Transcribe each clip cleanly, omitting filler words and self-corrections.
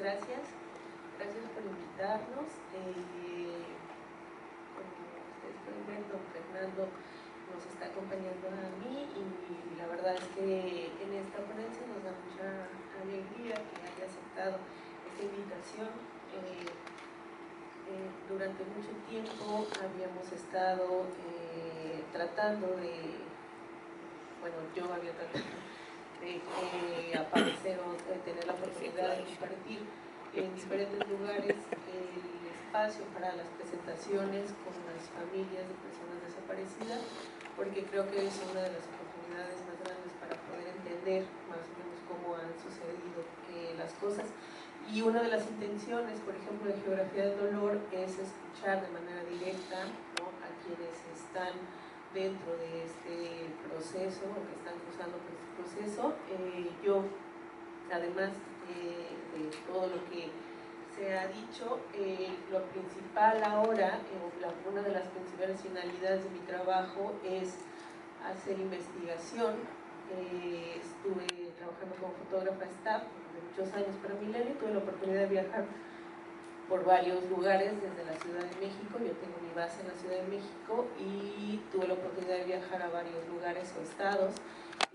gracias. Gracias por invitarnos. Como ustedes pueden ver, don Fernando nos está acompañando a mí y la verdad es que en esta ponencia nos da mucha alegría que haya aceptado esta invitación. Durante mucho tiempo habíamos estado tratando de, bueno, yo había tratado de aparecer o de tener la oportunidad de compartir en diferentes lugares el espacio para las presentaciones con las familias de personas desaparecidas, porque creo que es una de las oportunidades más grandes para poder entender más o menos cómo han sucedido las cosas. Y una de las intenciones, por ejemplo, de Geografía del Dolor es escuchar de manera directa, ¿no?, a quienes están dentro de este proceso o que están cruzando por este proceso. Yo, además de todo lo que se ha dicho, lo principal ahora, una de las principales finalidades de mi trabajo es hacer investigación. Estuve trabajando como fotógrafa staff de muchos años para Milenio, tuve la oportunidad de viajar por varios lugares desde la Ciudad de México. Yo tengo mi base en la Ciudad de México y tuve la oportunidad de viajar a varios lugares o estados,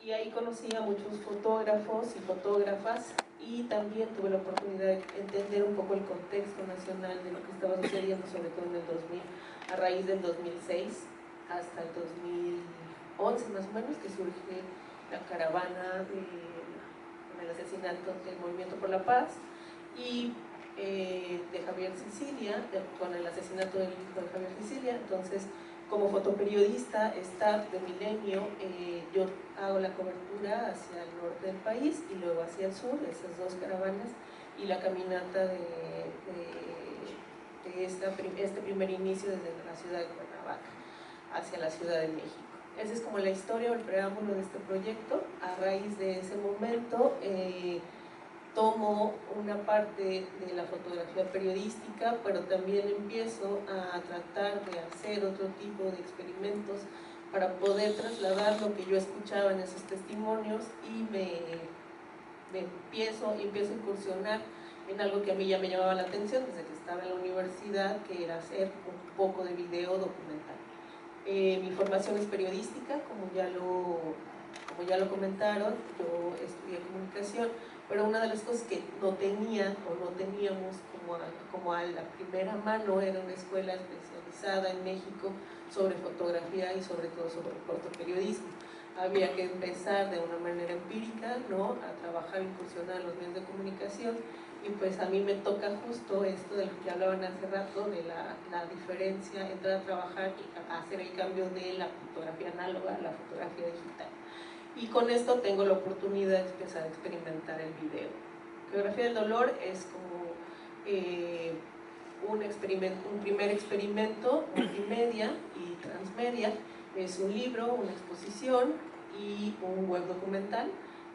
y ahí conocí a muchos fotógrafos y fotógrafas, y también tuve la oportunidad de entender un poco el contexto nacional de lo que estaba sucediendo, sobre todo en el 2000, a raíz del 2006 hasta el 2011 más o menos, que surge la caravana con el asesinato del Movimiento por la Paz, y de Javier Sicilia, con el asesinato del hijo de Javier Sicilia. Entonces, como fotoperiodista staff de Milenio, yo hago la cobertura hacia el norte del país y luego hacia el sur, esas dos caravanas, y la caminata de este primer inicio desde la ciudad de Cuernavaca hacia la Ciudad de México. Esa es como la historia o el preámbulo de este proyecto. A raíz de ese momento, tomo una parte de la fotografía periodística, pero también empiezo a tratar de hacer otro tipo de experimentos para poder trasladar lo que yo escuchaba en esos testimonios, y empiezo a incursionar en algo que a mí ya me llamaba la atención desde que estaba en la universidad, que era hacer un poco de video documental. Mi formación es periodística, como ya lo comentaron. Yo estudié comunicación, pero una de las cosas que no tenía o no teníamos como a la primera mano era una escuela especializada en México sobre fotografía y sobre todo sobre fotoperiodismo. Había que empezar de una manera empírica, ¿no?, a trabajar, incursionar en los medios de comunicación, y pues a mí me toca justo esto de lo que hablaban hace rato, de la diferencia entre trabajar y hacer el cambio de la fotografía análoga a la fotografía digital. Y con esto tengo la oportunidad de empezar a experimentar el video. Geografía del Dolor es como un primer experimento multimedia y transmedia. Es un libro, una exposición y un web documental.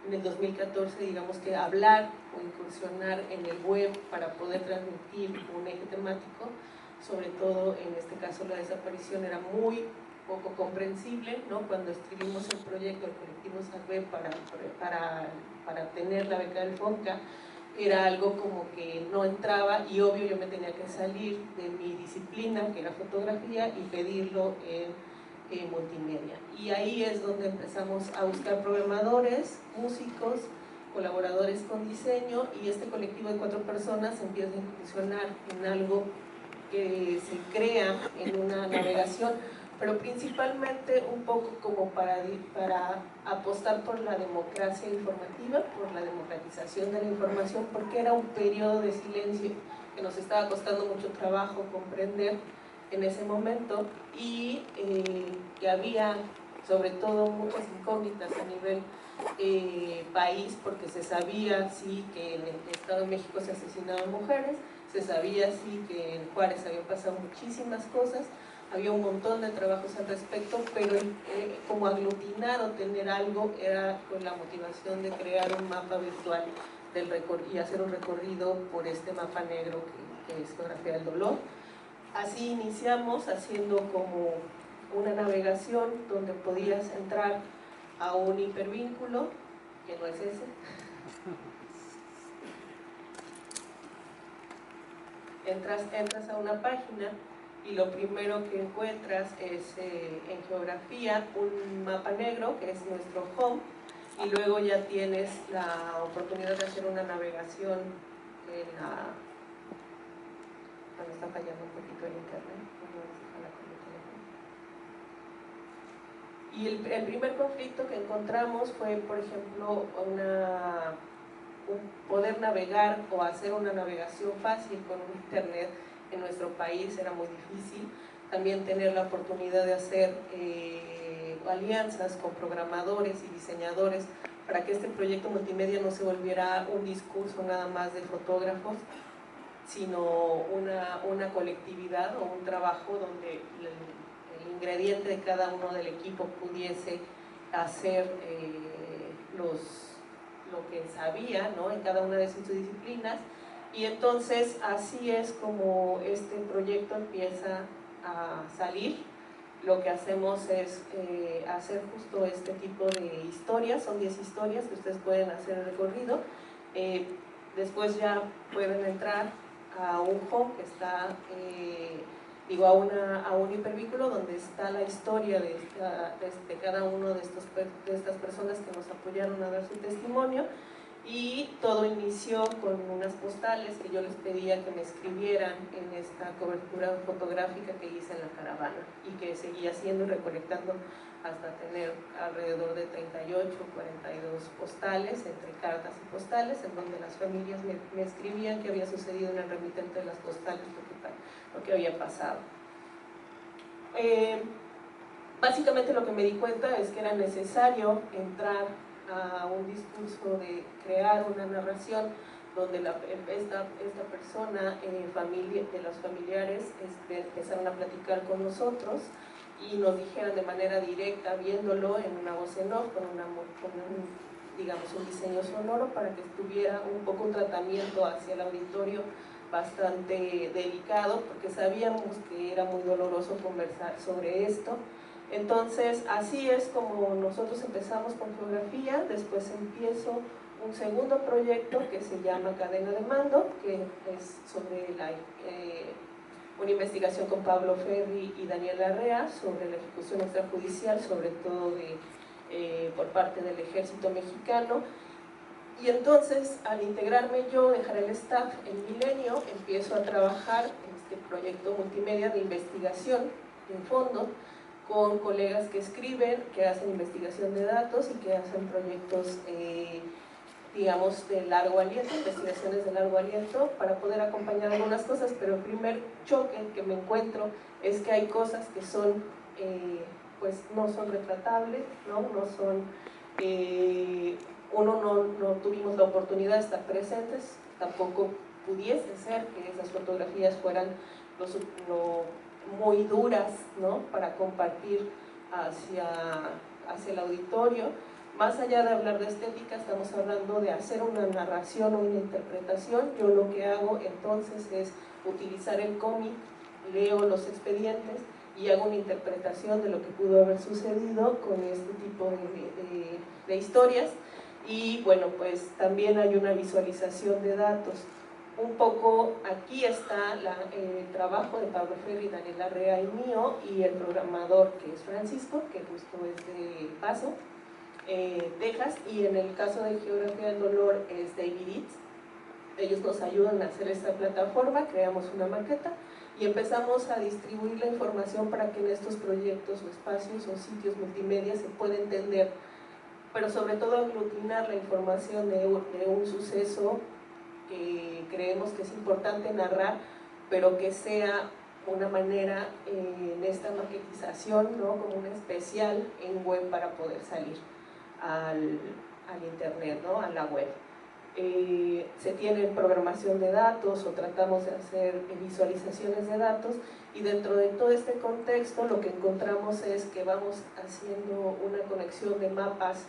En el 2014, digamos que hablar o incursionar en el web para poder transmitir un eje temático, sobre todo en este caso la desaparición, era muy poco comprensible, ¿no? Cuando escribimos el proyecto, el colectivo Salve para tener la beca del FONCA, era algo como que no entraba, y obvio yo me tenía que salir de mi disciplina, que era fotografía, y pedirlo en multimedia. Y ahí es donde empezamos a buscar programadores, músicos, colaboradores con diseño, y este colectivo de 4 personas empieza a incursionar en algo que se crea en una navegación, pero principalmente un poco como para apostar por la democracia informativa, por la democratización de la información, porque era un periodo de silencio que nos estaba costando mucho trabajo comprender en ese momento, y que había sobre todo muchas incógnitas a nivel país, porque se sabía sí que en el Estado de México se asesinaban mujeres, se sabía sí que en Juárez habían pasado muchísimas cosas, había un montón de trabajos al respecto, pero como aglutinar o tener algo era con la motivación de crear un mapa virtual y hacer un recorrido por este mapa negro que es Geografía del Dolor. Así iniciamos, haciendo como una navegación donde podías entrar a un hipervínculo, que no es ese, entras a una página y lo primero que encuentras es en geografía un mapa negro, que es nuestro home, y luego ya tienes la oportunidad de hacer una navegación en la... Bueno, está fallando un poquito el internet. Y el primer conflicto que encontramos fue, por ejemplo, poder navegar o hacer una navegación fácil con un internet en nuestro país era muy difícil. También tener la oportunidad de hacer alianzas con programadores y diseñadores para que este proyecto multimedia no se volviera un discurso nada más de fotógrafos, sino una colectividad o un trabajo donde el ingrediente de cada uno del equipo pudiese hacer lo que sabía, ¿no?, en cada una de sus disciplinas. Y entonces así es como este proyecto empieza a salir. Lo que hacemos es hacer justo este tipo de historias, son 10 historias que ustedes pueden hacer el recorrido. Después ya pueden entrar a un home que está, a un hipervínculo donde está la historia de cada uno de estas personas que nos apoyaron a dar su testimonio. Y todo inició con unas postales que yo les pedía que me escribieran en esta cobertura fotográfica que hice en la caravana y que seguí haciendo y recolectando hasta tener alrededor de 38 o 42 postales, entre cartas y postales, en donde las familias me escribían qué había sucedido en el remitente de las postales, lo que había pasado. Básicamente lo que me di cuenta es que era necesario entrar a un discurso de crear una narración donde esta persona, de los familiares, empezaron a platicar con nosotros y nos dijeran de manera directa, viéndolo en una voz en off, digamos, un diseño sonoro, para que tuviera un poco un tratamiento hacia el auditorio bastante delicado, porque sabíamos que era muy doloroso conversar sobre esto. Entonces, así es como nosotros empezamos con geografía. Después empiezo un segundo proyecto que se llama Cadena de Mando, que es sobre una investigación con Pablo Ferri y Daniel Larrea sobre la ejecución extrajudicial, sobre todo por parte del ejército mexicano. Y entonces, al integrarme yo, dejar el staff en Milenio, empiezo a trabajar en este proyecto multimedia de investigación en fondo, con colegas que escriben, que hacen investigación de datos y que hacen proyectos, digamos, de largo aliento, investigaciones de largo aliento, para poder acompañar algunas cosas. Pero el primer choque que me encuentro es que hay cosas que son, pues no son retratables, no son, no tuvimos la oportunidad de estar presentes, tampoco pudiese ser que esas fotografías fueran muy duras, ¿no?, para compartir hacia el auditorio. Más allá de hablar de estética, estamos hablando de hacer una narración o una interpretación. Yo lo que hago entonces es utilizar el cómic, leo los expedientes y hago una interpretación de lo que pudo haber sucedido con este tipo de historias. Y bueno, pues también hay una visualización de datos. Un poco aquí está el trabajo de Pablo Ferri, Daniel Larrea y mío, y el programador, que es Francisco, que justo es de Paso, Texas, y en el caso de Geografía del Dolor es David Eads. Ellos nos ayudan a hacer esta plataforma, creamos una maqueta y empezamos a distribuir la información para que en estos proyectos o espacios o sitios multimedia se pueda entender, pero sobre todo aglutinar la información de un suceso que creemos que es importante narrar, pero que sea una manera en esta maquetización, ¿no?, como un especial en web para poder salir al internet, ¿no?, a la web. Se tiene programación de datos o tratamos de hacer visualizaciones de datos, y dentro de todo este contexto lo que encontramos es que vamos haciendo una conexión de mapas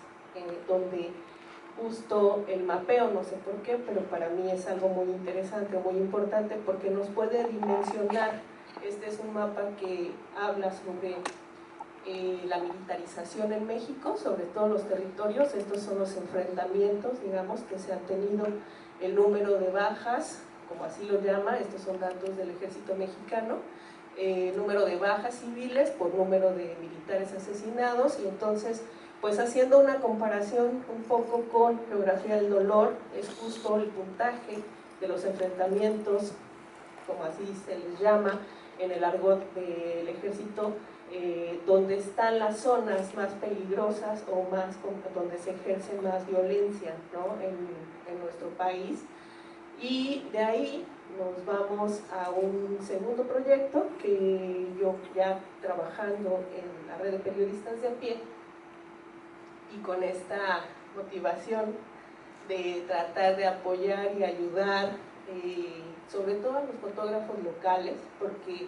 donde justo el mapeo, no sé por qué, pero para mí es algo muy interesante, muy importante, porque nos puede dimensionar. Este es un mapa que habla sobre la militarización en México, sobre todos los territorios. Estos son los enfrentamientos, digamos, que se han tenido, el número de bajas como así lo llama, estos son datos del Ejército Mexicano, número de bajas civiles por número de militares asesinados, y entonces pues haciendo una comparación un poco con Geografía del Dolor, es justo el puntaje de los enfrentamientos, como así se les llama en el argot del ejército, donde están las zonas más peligrosas o donde se ejerce más violencia, ¿no? en nuestro país. Y de ahí nos vamos a un segundo proyecto que yo ya trabajando en la red de periodistas de a pie y con esta motivación de tratar de apoyar y ayudar sobre todo a los fotógrafos locales, porque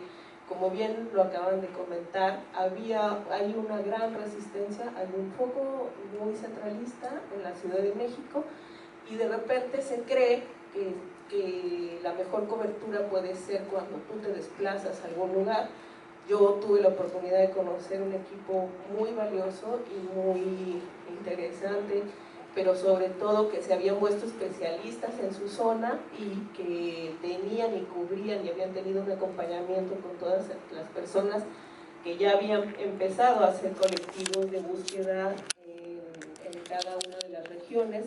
como bien lo acaban de comentar, hay una gran resistencia, hay un foco muy centralista en la Ciudad de México y de repente se cree que la mejor cobertura puede ser cuando tú te desplazas a algún lugar. Yo tuve la oportunidad de conocer un equipo muy valioso y muy interesante, pero sobre todo que se habían puesto especialistas en su zona y que tenían y cubrían y habían tenido un acompañamiento con todas las personas que ya habían empezado a hacer colectivos de búsqueda en cada una de las regiones.